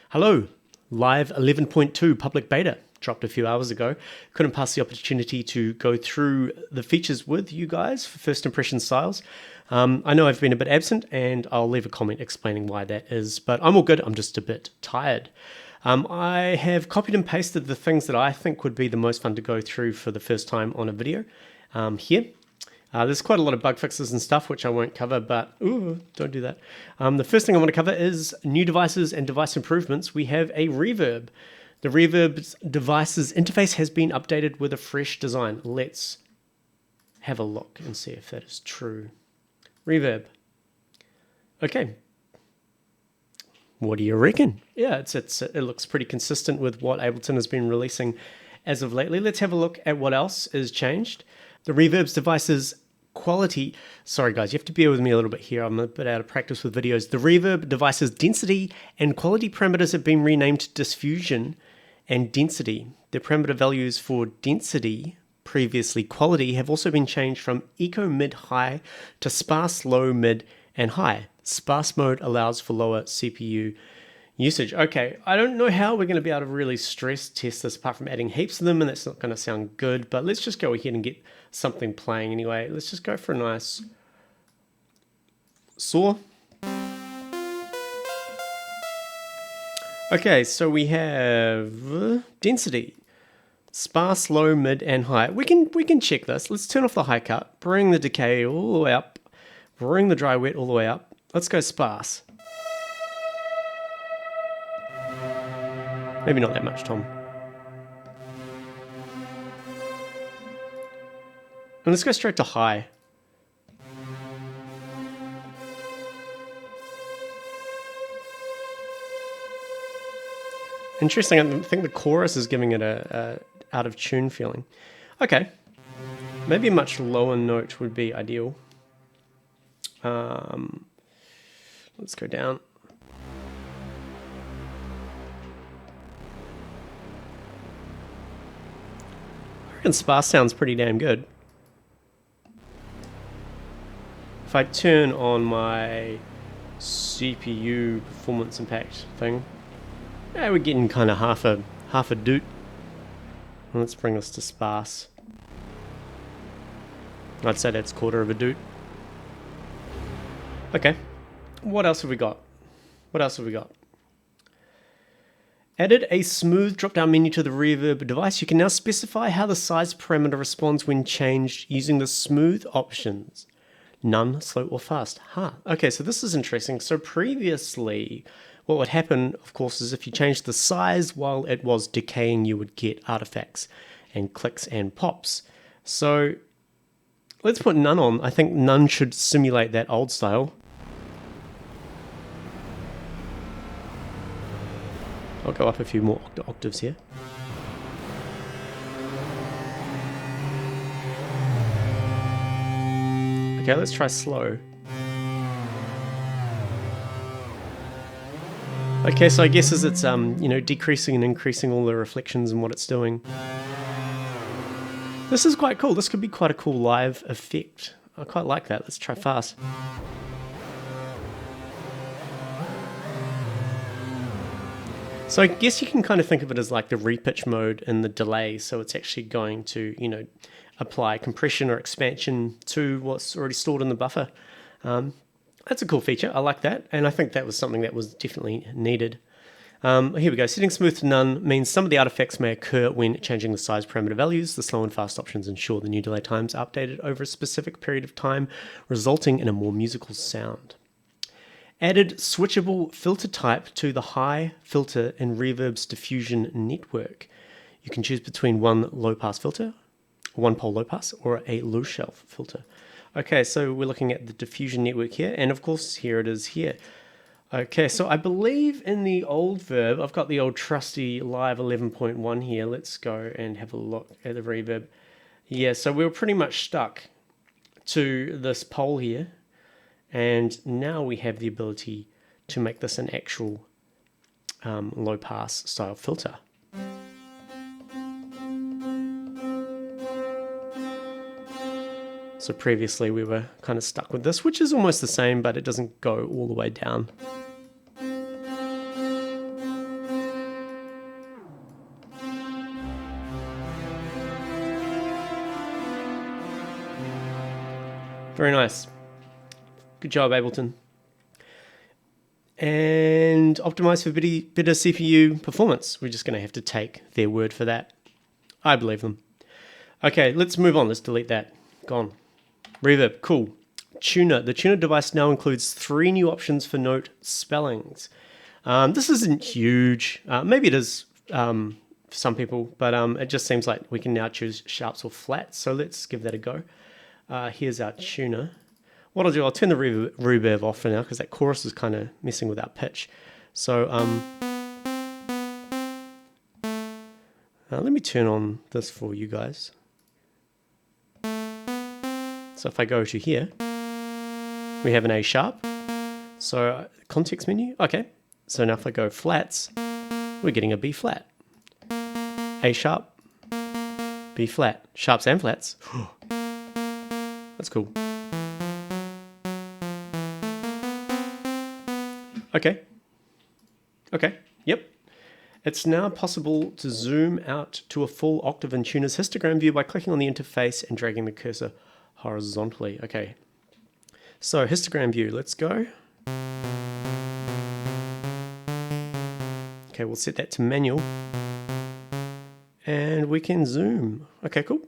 Hello, live 11.2 public beta, dropped a few hours ago. Couldn't pass the opportunity to go through the features with you guys for first impression styles. I know I've been a bit absent and I'll leave a comment explaining why that is, but I'm all good, I'm just a bit tired. I have copied and pasted the things that I think would be the most fun to go through for the first time on a video here. There's quite a lot of bug fixes and stuff which I won't cover, but don't do that. The first thing I want to cover is new devices and device improvements. We have a Reverb. The Reverb Devices interface has been updated with a fresh design. Let's have a look and see if that is true. Reverb. Okay. What do you reckon? Yeah, it looks pretty consistent with what Ableton has been releasing as of lately. Let's have a look at what else is changed. The Reverb Devices quality, sorry guys, you have to bear with me a little bit here, I'm a bit out of practice with videos. The Reverb Devices density and quality parameters have been renamed to diffusion and density. The parameter values for density, previously quality, have also been changed from eco mid high to sparse low mid and high. Sparse mode allows for lower CPU usage. Okay, I don't know how we're going to be able to really stress test this apart from adding heaps of them, and that's not going to sound good, but let's just go ahead and get something playing anyway. Let's just go for a nice saw. Okay, so we have density, sparse, low, mid, and high. We can check this. Let's turn off the high cut, bring the decay all the way up, bring the dry wet all the way up. Let's go sparse. Maybe not that much, Tom. And let's go straight to high. Interesting, I think the chorus is giving it a out of tune feeling. Okay, maybe a much lower note would be ideal. Let's go down. And sparse sounds pretty damn good. If I turn on my CPU performance impact thing, yeah, we're getting kind of half a doot. Let's bring this to sparse. I'd say that's quarter of a doot. Okay, what else have we got? What else have we got? Added a smooth drop-down menu to the Reverb device. You can now specify how the size parameter responds when changed using the smooth options. None, slow, or fast. Okay, so this is interesting. So previously, what would happen, of course, is if you changed the size while it was decaying, you would get artifacts and clicks and pops. So let's put none on. I think none should simulate that old style. I'll go up a few more octaves here. Okay, let's try slow. Okay, so I guess as it's decreasing and increasing all the reflections and what it's doing. This is quite cool. This could be quite a cool live effect. I quite like that. Let's try fast. So I guess you can kind of think of it as like the repitch mode and the delay. So it's actually going to, apply compression or expansion to what's already stored in the buffer. That's a cool feature. I like that. And I think that was something that was definitely needed. Here we go. Setting smooth to none means some of the artifacts may occur when changing the size parameter values. The slow and fast options ensure the new delay times are updated over a specific period of time, resulting in a more musical sound. Added switchable filter type to the high filter in Reverb's diffusion network. You can choose between one low pass filter, one pole low pass, or a low shelf filter. Okay, so we're looking at the diffusion network here, and of course here it is here. Okay, so I believe in the old Verb, I've got the old trusty live 11.1 here. Let's go and have a look at the Reverb. Yeah, so we were pretty much stuck to this pole here. And now we have the ability to make this an actual low pass style filter. So previously we were kind of stuck with this, which is almost the same, but it doesn't go all the way down. Very nice. Good job, Ableton. And optimize for better CPU performance. We're just going to have to take their word for that. I believe them. Okay, let's move on. Let's delete that. Gone. Reverb, cool. Tuner. The tuner device now includes 3 new options for note spellings. This isn't huge. Maybe it is for some people, but it just seems like we can now choose sharps or flats. So let's give that a go. Here's our tuner. What I'll do, I'll turn the reverb off for now because that chorus is kind of messing with our pitch. So let me turn on this for you guys. So if I go to here, we have an A sharp. So context menu, okay. So now if I go flats, we're getting a B flat. A sharp, B flat, sharps and flats. That's cool. Okay, yep. It's now possible to zoom out to a full octave in Tuner's histogram view by clicking on the interface and dragging the cursor horizontally. Okay, so histogram view, let's go. Okay, we'll set that to manual. And we can zoom. Okay, cool.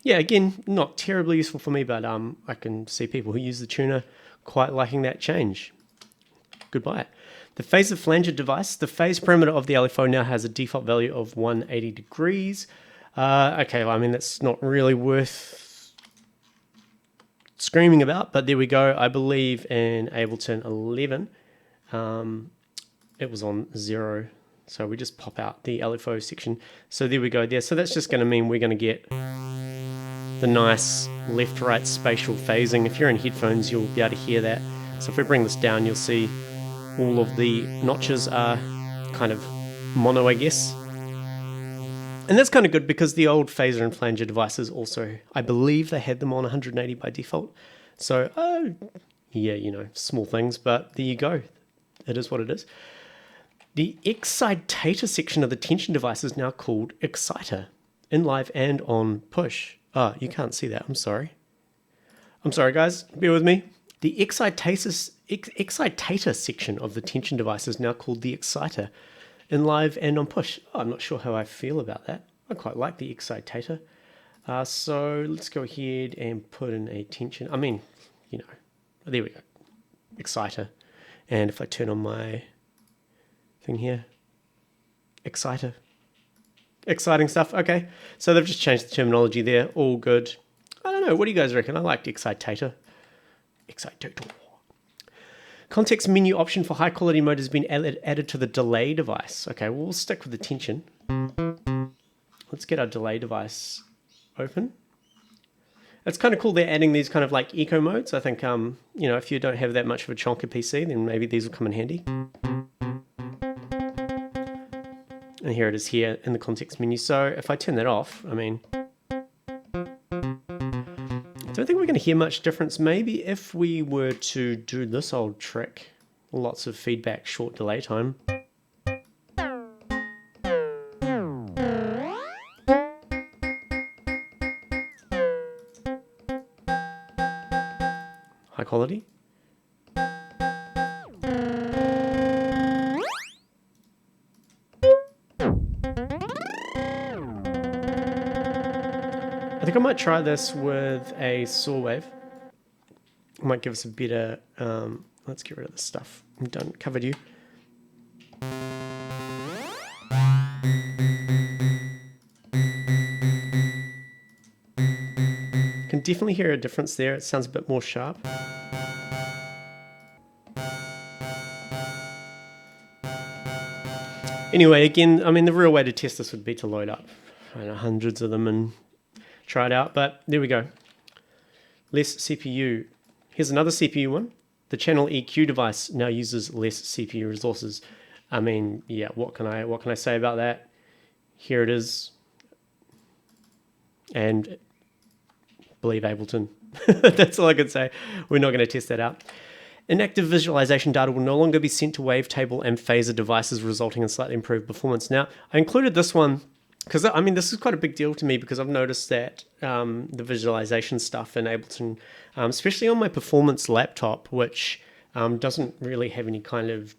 Yeah, again, not terribly useful for me, but I can see people who use the tuner quite liking that change. Goodbye. The phaser flanger device. The phase parameter of the LFO now has a default value of 180 degrees. Okay, well, I mean, that's not really worth screaming about, but there we go. I believe in Ableton 11, it was on 0. So we just pop out the LFO section. So there we go there. So that's just going to mean we're going to get the nice left-right spatial phasing. If you're in headphones, you'll be able to hear that. So if we bring this down, you'll see all of the notches are kind of mono, I guess. And that's kind of good because the old phaser and flanger devices also, I believe they had them on 180 by default. So, yeah, you know, small things, but there you go. It is what it is. The excitator section of the tension device is now called exciter, in live and on push. Oh, you can't see that. I'm sorry. I'm sorry, guys. Bear with me. The excitator section of the tension device is now called the exciter, in live and on push. Oh, I'm not sure how I feel about that. I quite like the excitator. So let's go ahead and put in a tension. I mean, you know, there we go. Exciter. And if I turn on my thing here, exciter. Exciting stuff. Okay, so they've just changed the terminology there. All good. I don't know. What do you guys reckon? I liked excitator. Excitator. Context menu option for high quality mode has been added to the delay device. Okay, well, we'll stick with the tension. Let's get our delay device open. It's kind of cool they're adding these kind of like eco modes. I think, you know, if you don't have that much of a chonker PC, then maybe these will come in handy. And here it is here in the context menu. So if I turn that off, I mean, I don't think we're going to hear much difference. Maybe if we were to do this old trick, lots of feedback, short delay time. High quality. I think I might try this with a saw wave. It might give us a better, let's get rid of this stuff. I'm done, covered you. Can definitely hear a difference there. It sounds a bit more sharp. Anyway, again, I mean, the real way to test this would be to load up, I don't know, hundreds of them and try it out, but there we go. Less CPU. Here's another CPU one. The channel EQ device now uses less CPU resources. I mean, yeah, what can I say about that? Here it is. And believe Ableton. That's all I can say. We're not going to test that out. Inactive visualization data will no longer be sent to wavetable and phaser devices, resulting in slightly improved performance. Now, I included this one because I mean, this is quite a big deal to me because I've noticed that the visualization stuff in Ableton, especially on my performance laptop, which doesn't really have any kind of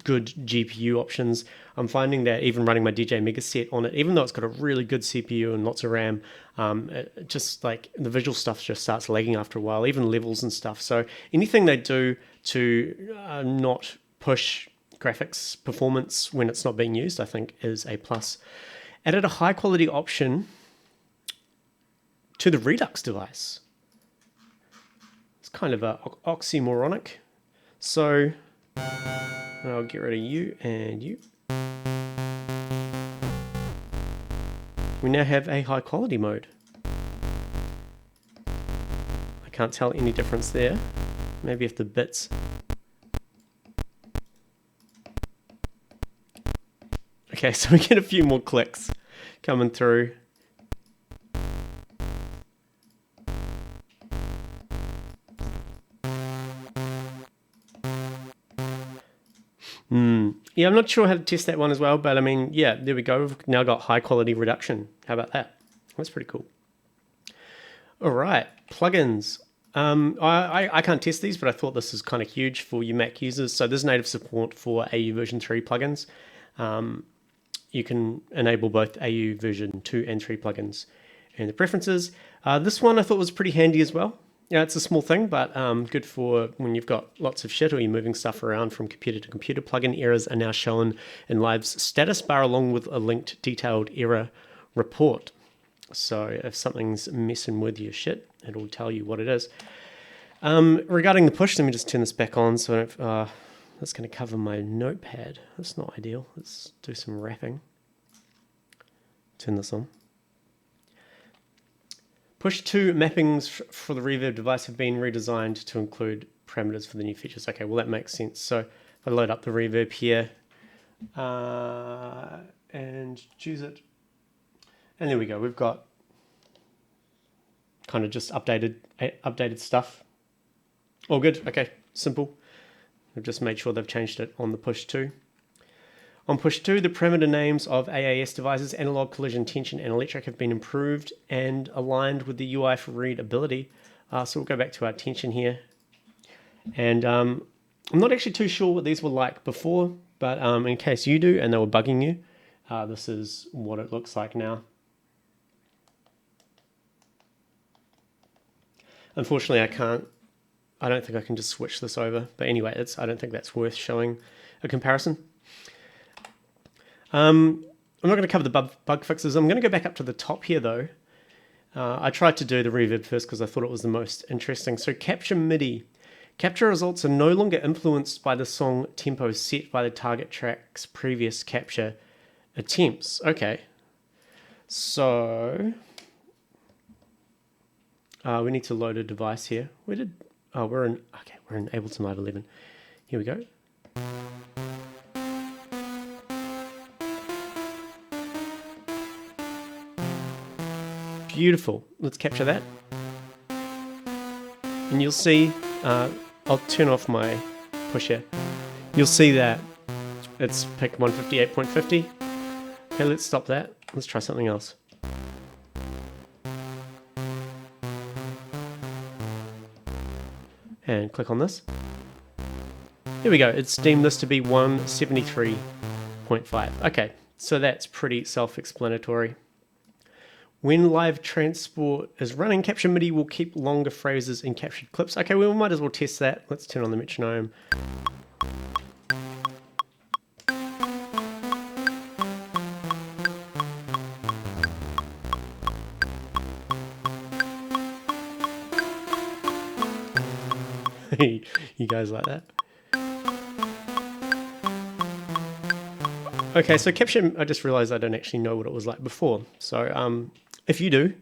good GPU options, I'm finding that even running my DJ Mega set on it, even though it's got a really good CPU and lots of RAM, it just like the visual stuff just starts lagging after a while, even levels and stuff. So anything they do to not push graphics performance when it's not being used, I think is a plus. Added a high quality option to the Redux device. It's kind of oxymoronic. So I'll get rid of you and you. We now have a high quality mode. I can't tell any difference there. Maybe if the bits. Okay, so we get a few more clicks coming through. Yeah, I'm not sure how to test that one as well, but I mean, yeah, there we go. We've now got high quality reduction. How about that? That's pretty cool. All right, plugins. I can't test these, but I thought this is kind of huge for you Mac users. So there's native support for AU version 3 plugins. You can enable both AU version 2 and 3 plugins in the preferences. This one I thought was pretty handy as well. Yeah, it's a small thing, but good for when you've got lots of shit or you're moving stuff around from computer to computer. Plugin errors are now shown in Live's status bar along with a linked detailed error report. So if something's messing with your shit, it'll tell you what it is. Regarding the push, let me just turn this back on. So that's going to cover my notepad. That's not ideal. Let's do some wrapping. Turn this on. Push 2 mappings for the Reverb device have been redesigned to include parameters for the new features. Okay, well that makes sense. So if I load up the Reverb here and choose it, and there we go. We've got kind of just updated stuff. All good. Okay, simple. I've just made sure they've changed it on the push 2. On push 2, the parameter names of AAS devices, analog, collision, tension, and electric have been improved and aligned with the UI for readability. So we'll go back to our tension here. And I'm not actually too sure what these were like before, but in case you do and they were bugging you, this is what it looks like now. Unfortunately, I don't think I can just switch this over. But anyway, I don't think that's worth showing a comparison. I'm not going to cover the bug fixes. I'm going to go back up to the top here though. I tried to do the reverb first because I thought it was the most interesting. So capture MIDI. Capture results are no longer influenced by the song tempo set by the target track's previous capture attempts. Okay. So we need to load a device here. We're in Ableton Live 11. Here we go. Beautiful. Let's capture that. And you'll see, I'll turn off my push here. You'll see that it's picked 158.50. Okay, let's stop that. Let's try something else. And click on this. Here we go. It's deemed this to be 173.5. Okay, so that's pretty self-explanatory. When live transport is running, Capture MIDI will keep longer phrases in captured clips. Okay, well, we might as well test that. Let's turn on the metronome. You guys like that? Okay, so Capture, I just realized I don't actually know what it was like before. So if you do,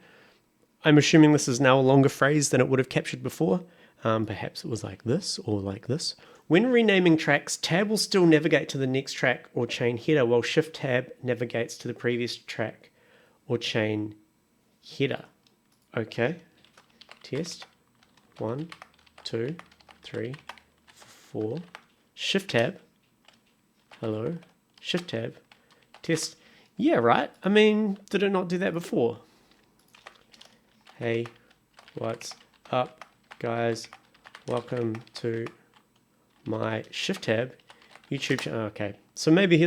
I'm assuming this is now a longer phrase than it would have captured before. Perhaps it was like this or like this. When renaming tracks, tab will still navigate to the next track or chain header, while shift tab navigates to the previous track or chain header. Okay, test. 1, 2, 3, 4. Shift tab. Hello. Shift tab. Test. Yeah, right? I mean, did it not do that before? Hey, what's up, guys? Welcome to my Shift tab YouTube channel. Okay, so maybe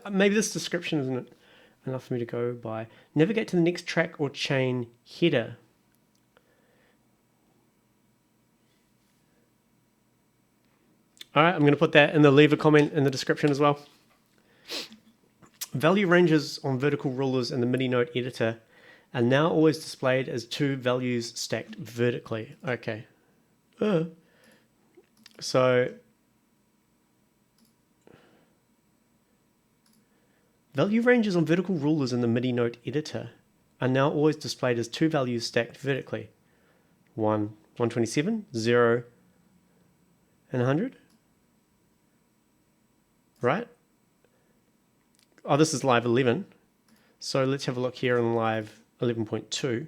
maybe this description isn't enough for me to go by. Navigate to the next track or chain header. All right, I'm going to put that in the leave a comment in the description as well. Value ranges on vertical rulers in the MIDI note editor are now always displayed as two values stacked vertically. Okay. So value ranges on vertical rulers in the MIDI note editor are now always displayed as two values stacked vertically. 127, 0, and 100. Right? Oh, this is live 11. So let's have a look here on live 11.2.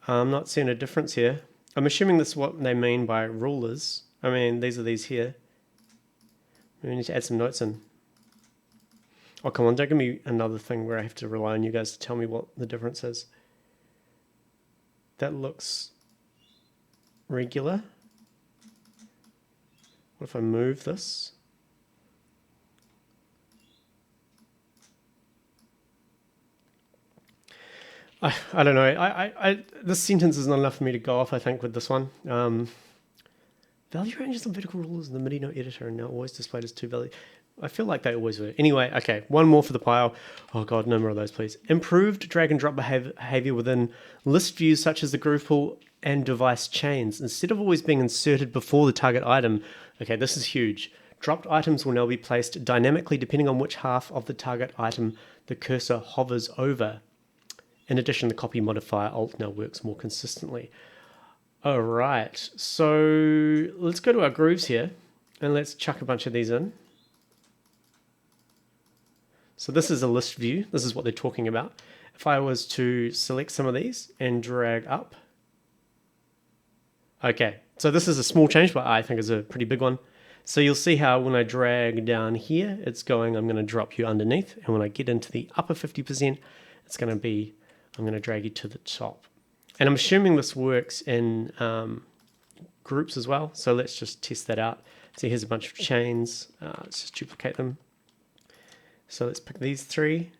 I'm not seeing a difference here. I'm assuming this is what they mean by rulers. I mean, these are these here. We need to add some notes in. Oh, come on, don't give me another thing where I have to rely on you guys to tell me what the difference is. That looks regular. What if I move this? I don't know. This sentence is not enough for me to go off, I think, with this one. Value ranges on vertical rulers in the MIDI note editor are now always displayed as two values. I feel like they always were. Anyway, okay, one more for the pile. Oh god, no more of those, please. Improved drag and drop behavior within list views such as the groove pool and device chains. Instead of always being inserted before the target item, okay, this is huge. Dropped items will now be placed dynamically depending on which half of the target item the cursor hovers over. In addition, the copy modifier alt now works more consistently. All right, so let's go to our grooves here and let's chuck a bunch of these in. So this is a list view. This is what they're talking about. If I was to select some of these and drag up. Okay, so this is a small change, but I think is a pretty big one. So you'll see how when I drag down here, it's going, I'm going to drop you underneath. And when I get into the upper 50%, it's going to be, I'm going to drag you to the top. And I'm assuming this works in groups as well. So let's just test that out. So here's a bunch of chains. Let's just duplicate them. So let's pick these three.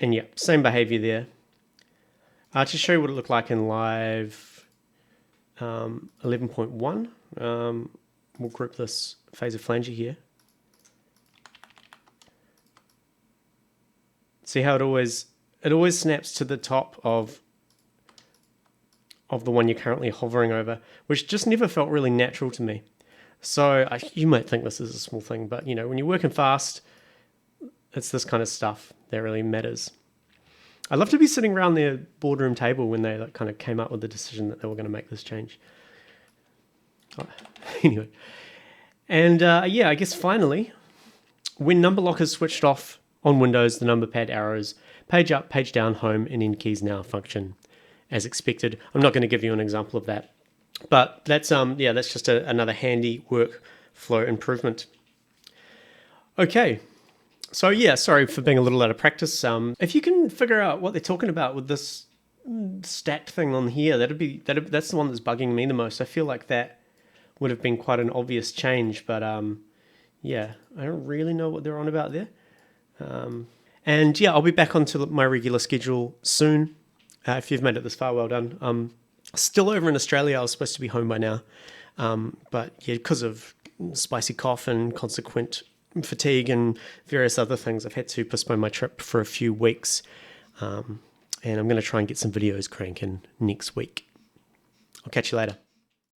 And yeah, same behavior there. To show you what it looked like in live 11.1, we'll group this phaser flanger here. See how it always snaps to the top of the one you're currently hovering over, which just never felt really natural to me. So you might think this is a small thing, but you know, when you're working fast, it's this kind of stuff that really matters. I'd love to be sitting around their boardroom table when they kind of came up with the decision that they were going to make this change. Oh, anyway, and yeah, I guess finally, when number lock is switched off on Windows, the number pad arrows, page up, page down, home, and end keys now function as expected. I'm not going to give you an example of that, but that's yeah, that's just another handy workflow improvement. Okay. So yeah, sorry for being a little out of practice. If you can figure out what they're talking about with this stacked thing on here, that's the one that's bugging me the most. I feel like that would have been quite an obvious change, but yeah, I don't really know what they're on about there. And yeah, I'll be back onto my regular schedule soon. If you've made it this far, well done. Still over in Australia. I was supposed to be home by now, but yeah, because of spicy cough and consequent fatigue and various other things, I've had to postpone my trip for a few weeks, and I'm going to try and get some videos cranking next week. I'll catch you later.